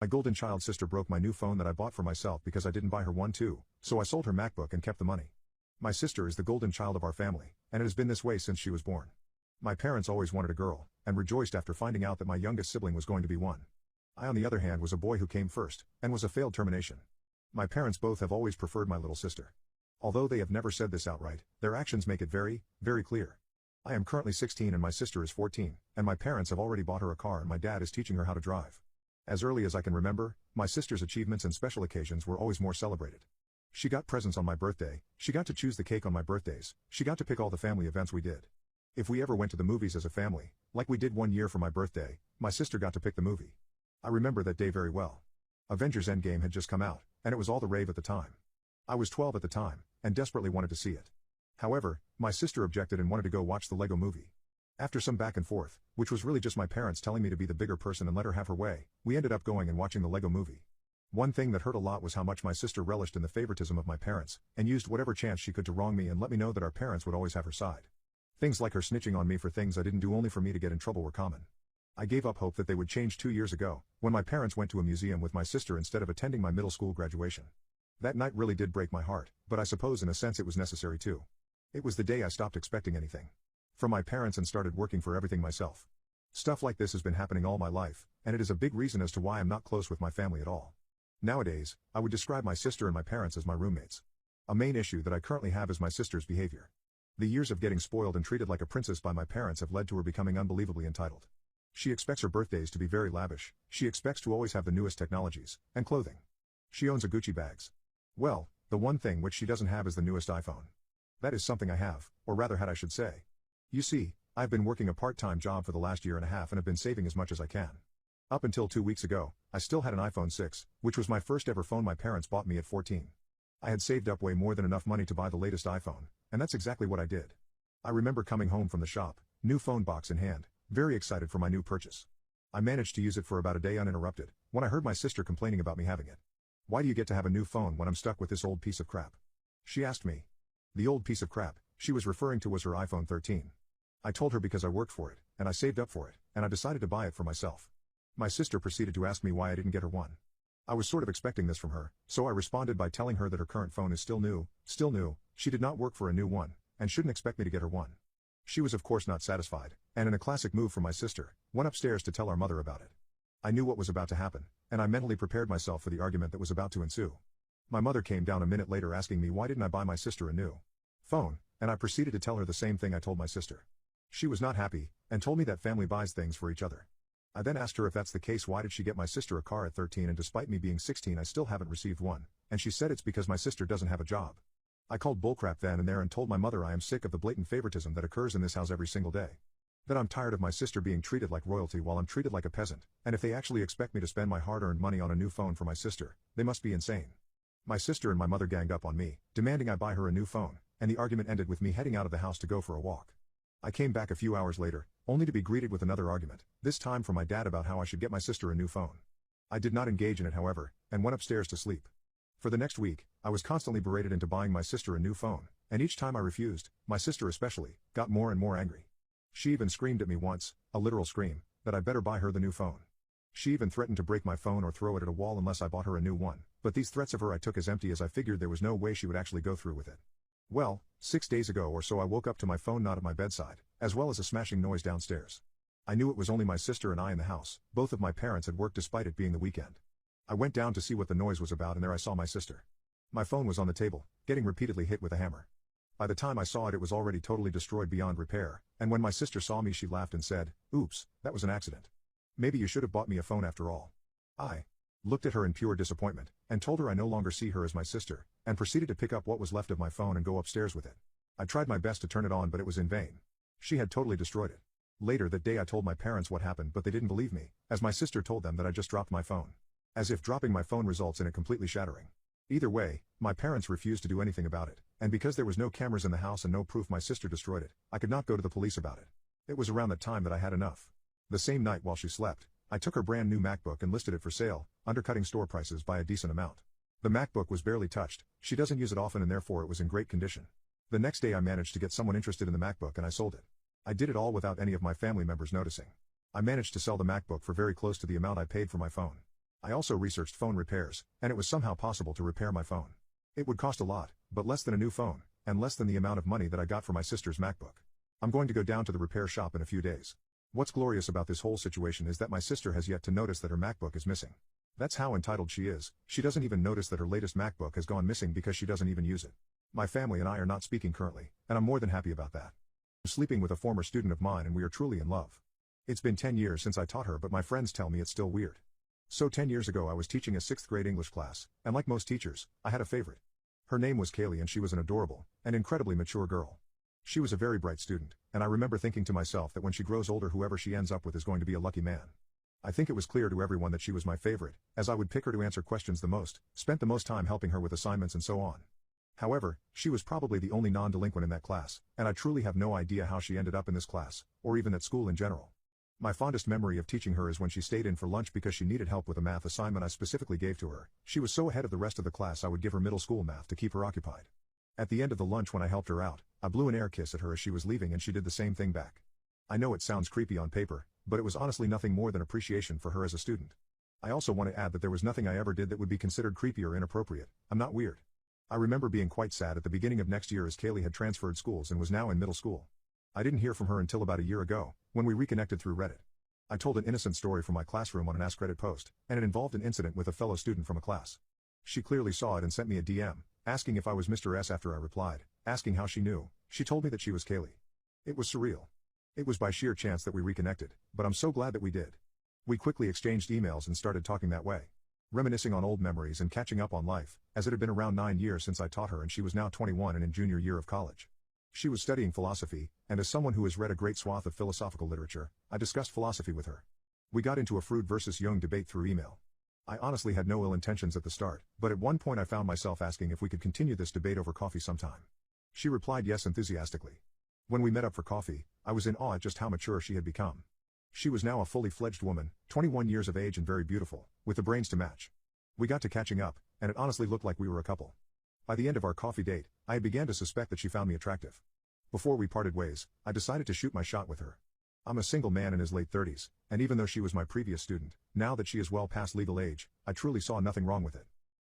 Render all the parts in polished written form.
My golden child sister broke my new phone that I bought for myself because I didn't buy her one too, so I sold her MacBook and kept the money. My sister is the golden child of our family, and it has been this way since she was born. My parents always wanted a girl, and rejoiced after finding out that my youngest sibling was going to be one. I on the other hand was a boy who came first, and was a failed termination. My parents both have always preferred my little sister. Although they have never said this outright, their actions make it very, very clear. I am currently 16 and my sister is 14, and my parents have already bought her a car and my dad is teaching her how to drive. As early as I can remember, my sister's achievements and special occasions were always more celebrated. She got presents on my birthday, she got to choose the cake on my birthdays, she got to pick all the family events we did. If we ever went to the movies as a family, like we did one year for my birthday, my sister got to pick the movie. I remember that day very well. Avengers Endgame had just come out, and it was all the rave at the time. I was 12 at the time, and desperately wanted to see it. However, my sister objected and wanted to go watch the Lego movie. After some back and forth, which was really just my parents telling me to be the bigger person and let her have her way, we ended up going and watching the Lego movie. One thing that hurt a lot was how much my sister relished in the favoritism of my parents, and used whatever chance she could to wrong me and let me know that our parents would always have her side. Things like her snitching on me for things I didn't do only for me to get in trouble were common. I gave up hope that they would change 2 years ago, when my parents went to a museum with my sister instead of attending my middle school graduation. That night really did break my heart, but I suppose in a sense it was necessary too. It was the day I stopped expecting anything from my parents and started working for everything myself. Stuff like this has been happening all my life, and it is a big reason as to why I'm not close with my family at all. Nowadays, I would describe my sister and my parents as my roommates. A main issue that I currently have is my sister's behavior. The years of getting spoiled and treated like a princess by my parents have led to her becoming unbelievably entitled. She expects her birthdays to be very lavish, she expects to always have the newest technologies, and clothing. She owns a Gucci bags. Well, the one thing which she doesn't have is the newest iPhone. That is something I have, or rather had I should say. You see, I've been working a part-time job for the last year and a half and have been saving as much as I can. Up until 2 weeks ago, I still had an iPhone 6, which was my first ever phone my parents bought me at 14. I had saved up way more than enough money to buy the latest iPhone, and that's exactly what I did. I remember coming home from the shop, new phone box in hand, very excited for my new purchase. I managed to use it for about a day uninterrupted, when I heard my sister complaining about me having it. Why do you get to have a new phone when I'm stuck with this old piece of crap? She asked me. The old piece of crap she was referring to was her iPhone 13. I told her because I worked for it, and I saved up for it, and I decided to buy it for myself. My sister proceeded to ask me why I didn't get her one. I was sort of expecting this from her, so I responded by telling her that her current phone is still new, she did not work for a new one, and shouldn't expect me to get her one. She was of course not satisfied, and in a classic move from my sister, went upstairs to tell our mother about it. I knew what was about to happen, and I mentally prepared myself for the argument that was about to ensue. My mother came down a minute later asking me why didn't I buy my sister a new phone, and I proceeded to tell her the same thing I told my sister. She was not happy, and told me that family buys things for each other. I then asked her if that's the case why did she get my sister a car at 13 and despite me being 16 I still haven't received one, and she said it's because my sister doesn't have a job. I called bullcrap then and there and told my mother I am sick of the blatant favoritism that occurs in this house every single day. That I'm tired of my sister being treated like royalty while I'm treated like a peasant, and if they actually expect me to spend my hard-earned money on a new phone for my sister, they must be insane. My sister and my mother ganged up on me, demanding I buy her a new phone, and the argument ended with me heading out of the house to go for a walk. I came back a few hours later, only to be greeted with another argument, this time from my dad about how I should get my sister a new phone. I did not engage in it however, and went upstairs to sleep. For the next week, I was constantly berated into buying my sister a new phone, and each time I refused, my sister especially, got more and more angry. She even screamed at me once, a literal scream, that I better buy her the new phone. She even threatened to break my phone or throw it at a wall unless I bought her a new one, but these threats of her I took as empty as I figured there was no way she would actually go through with it. Well, 6 days ago or so I woke up to my phone not at my bedside, as well as a smashing noise downstairs. I knew it was only my sister and I in the house, both of my parents had worked despite it being the weekend. I went down to see what the noise was about and there I saw my sister. My phone was on the table, getting repeatedly hit with a hammer. By the time I saw it, it was already totally destroyed beyond repair, and when my sister saw me she laughed and said, "Oops, that was an accident. Maybe you should have bought me a phone after all." I looked at her in pure disappointment, and told her I no longer see her as my sister, and proceeded to pick up what was left of my phone and go upstairs with it. I tried my best to turn it on but it was in vain. She had totally destroyed it. Later that day I told my parents what happened but they didn't believe me, as my sister told them that I just dropped my phone. As if dropping my phone results in it completely shattering. Either way, my parents refused to do anything about it, and because there was no cameras in the house and no proof my sister destroyed it, I could not go to the police about it. It was around that time that I had enough. The same night while she slept, I took her brand new MacBook and listed it for sale, undercutting store prices by a decent amount. The MacBook was barely touched, she doesn't use it often and therefore it was in great condition. The next day I managed to get someone interested in the MacBook and I sold it. I did it all without any of my family members noticing. I managed to sell the MacBook for very close to the amount I paid for my phone. I also researched phone repairs, and it was somehow possible to repair my phone. It would cost a lot, but less than a new phone, and less than the amount of money that I got for my sister's MacBook. I'm going to go down to the repair shop in a few days. What's glorious about this whole situation is that my sister has yet to notice that her MacBook is missing. That's how entitled she is. She doesn't even notice that her latest MacBook has gone missing because she doesn't even use it. My family and I are not speaking currently, and I'm more than happy about that. I'm sleeping with a former student of mine and we are truly in love. It's been 10 years since I taught her, but my friends tell me it's still weird. So 10 years ago I was teaching a 6th grade English class, and like most teachers, I had a favorite. Her name was Kaylee and she was an adorable and incredibly mature girl. She was a very bright student, and I remember thinking to myself that when she grows older whoever she ends up with is going to be a lucky man. I think it was clear to everyone that she was my favorite, as I would pick her to answer questions the most, spent the most time helping her with assignments and so on. However, she was probably the only non-delinquent in that class, and I truly have no idea how she ended up in this class, or even at school in general. My fondest memory of teaching her is when she stayed in for lunch because she needed help with a math assignment I specifically gave to her. She was so ahead of the rest of the class I would give her middle school math to keep her occupied. At the end of the lunch when I helped her out, I blew an air kiss at her as she was leaving and she did the same thing back. I know it sounds creepy on paper, but it was honestly nothing more than appreciation for her as a student. I also want to add that there was nothing I ever did that would be considered creepy or inappropriate. I'm not weird. I remember being quite sad at the beginning of next year as Kaylee had transferred schools and was now in middle school. I didn't hear from her until about a year ago, when we reconnected through Reddit. I told an innocent story from my classroom on an askreddit post, and it involved an incident with a fellow student from a class. She clearly saw it and sent me a DM, asking if I was Mr. S. After I replied, asking how she knew, she told me that she was Kaylee. It was surreal. It was by sheer chance that we reconnected, but I'm so glad that we did. We quickly exchanged emails and started talking that way, reminiscing on old memories and catching up on life, as it had been around 9 years since I taught her and she was now 21 and in junior year of college. She was studying philosophy, and as someone who has read a great swath of philosophical literature, I discussed philosophy with her. We got into a Freud versus Jung debate through email. I honestly had no ill intentions at the start, but at one point I found myself asking if we could continue this debate over coffee sometime. She replied yes enthusiastically. When we met up for coffee, I was in awe at just how mature she had become. She was now a fully fledged woman, 21 years of age and very beautiful, with the brains to match. We got to catching up, and it honestly looked like we were a couple. By the end of our coffee date, I began to suspect that she found me attractive. Before we parted ways, I decided to shoot my shot with her. I'm a single man in his late 30s, and even though she was my previous student, now that she is well past legal age, I truly saw nothing wrong with it.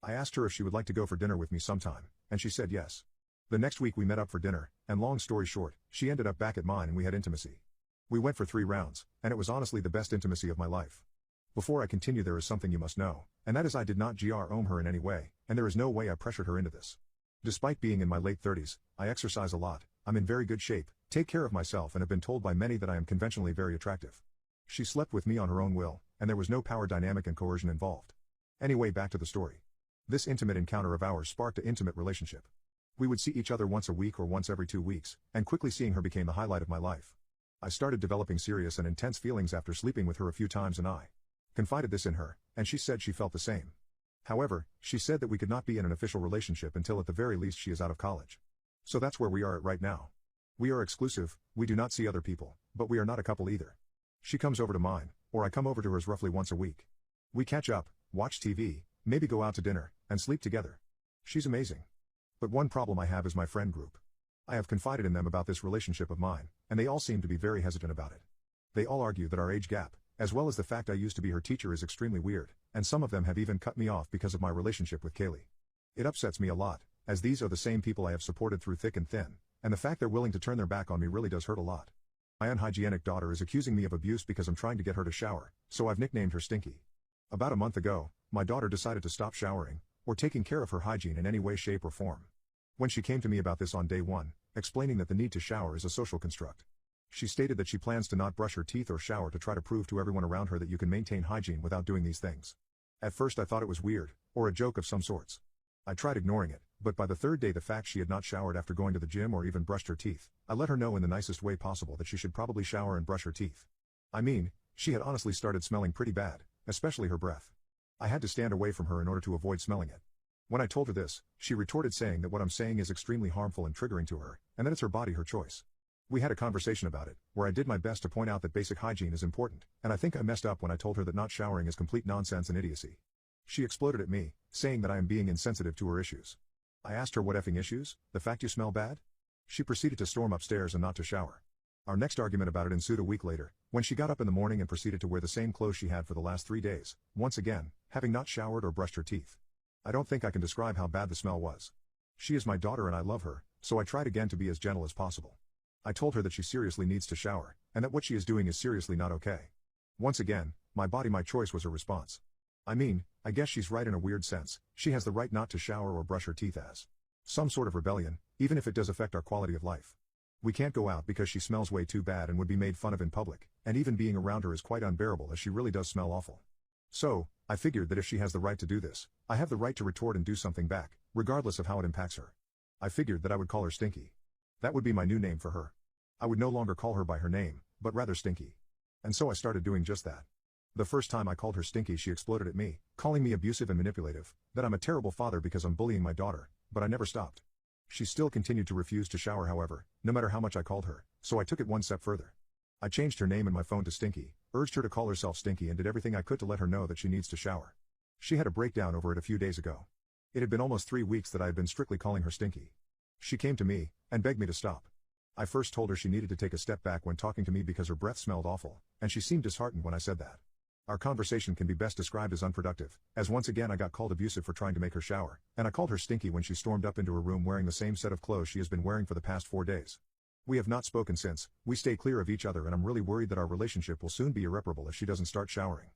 I asked her if she would like to go for dinner with me sometime, and she said yes. The next week we met up for dinner, and long story short, she ended up back at mine and we had intimacy. We went for 3 rounds, and it was honestly the best intimacy of my life. Before I continue, there is something you must know, and that is I did not own her in any way, and there is no way I pressured her into this. Despite being in my late 30s, I exercise a lot, I'm in very good shape, take care of myself and have been told by many that I am conventionally very attractive. She slept with me on her own will, and there was no power dynamic and coercion involved. Anyway, back to the story. This intimate encounter of ours sparked an intimate relationship. We would see each other once a week or once every 2 weeks, and quickly seeing her became the highlight of my life. I started developing serious and intense feelings after sleeping with her a few times, and I confided this in her, and she said she felt the same. However, she said that we could not be in an official relationship until at the very least she is out of college. So that's where we are at right now. We are exclusive, we do not see other people, but we are not a couple either. She comes over to mine, or I come over to hers roughly once a week. We catch up, watch TV, maybe go out to dinner, and sleep together. She's amazing. But one problem I have is my friend group. I have confided in them about this relationship of mine, and they all seem to be very hesitant about it. They all argue that our age gap, as well as the fact I used to be her teacher, is extremely weird, and some of them have even cut me off because of my relationship with Kaylee. It upsets me a lot, as these are the same people I have supported through thick and thin, and the fact they're willing to turn their back on me really does hurt a lot. My unhygienic daughter is accusing me of abuse because I'm trying to get her to shower, so I've nicknamed her Stinky. About a month ago, my daughter decided to stop showering, or taking care of her hygiene in any way, shape, or form. When she came to me about this on day 1, explaining that the need to shower is a social construct, she stated that she plans to not brush her teeth or shower to try to prove to everyone around her that you can maintain hygiene without doing these things. At first I thought it was weird, or a joke of some sorts. I tried ignoring it, but by the 3rd day the fact she had not showered after going to the gym or even brushed her teeth, I let her know in the nicest way possible that she should probably shower and brush her teeth. I mean, she had honestly started smelling pretty bad, especially her breath. I had to stand away from her in order to avoid smelling it. When I told her this, she retorted saying that what I'm saying is extremely harmful and triggering to her, and that it's her body, her choice. We had a conversation about it, where I did my best to point out that basic hygiene is important, and I think I messed up when I told her that not showering is complete nonsense and idiocy. She exploded at me, saying that I am being insensitive to her issues. I asked her what effing issues, the fact you smell bad? She proceeded to storm upstairs and not to shower. Our next argument about it ensued a week later, when she got up in the morning and proceeded to wear the same clothes she had for the last 3 days, once again, having not showered or brushed her teeth. I don't think I can describe how bad the smell was. She is my daughter and I love her, so I tried again to be as gentle as possible. I told her that she seriously needs to shower, and that what she is doing is seriously not okay. Once again, my body my choice was her response. I mean, I guess she's right in a weird sense, she has the right not to shower or brush her teeth as some sort of rebellion, even if it does affect our quality of life. We can't go out because she smells way too bad and would be made fun of in public, and even being around her is quite unbearable as she really does smell awful. So, I figured that if she has the right to do this, I have the right to retort and do something back, regardless of how it impacts her. I figured that I would call her Stinky. That would be my new name for her. I would no longer call her by her name, but rather Stinky. And so I started doing just that. The first time I called her Stinky, she exploded at me, calling me abusive and manipulative, that I'm a terrible father because I'm bullying my daughter, but I never stopped. She still continued to refuse to shower, however, no matter how much I called her, so I took it one step further. I changed her name in my phone to Stinky, urged her to call herself Stinky, and did everything I could to let her know that she needs to shower. She had a breakdown over it a few days ago. It had been almost 3 weeks that I had been strictly calling her Stinky. She came to me, and begged me to stop. I first told her she needed to take a step back when talking to me because her breath smelled awful, and she seemed disheartened when I said that. Our conversation can be best described as unproductive, as once again I got called abusive for trying to make her shower, and I called her Stinky when she stormed up into her room wearing the same set of clothes she has been wearing for the past 4 days. We have not spoken since, we stay clear of each other, and I'm really worried that our relationship will soon be irreparable if she doesn't start showering.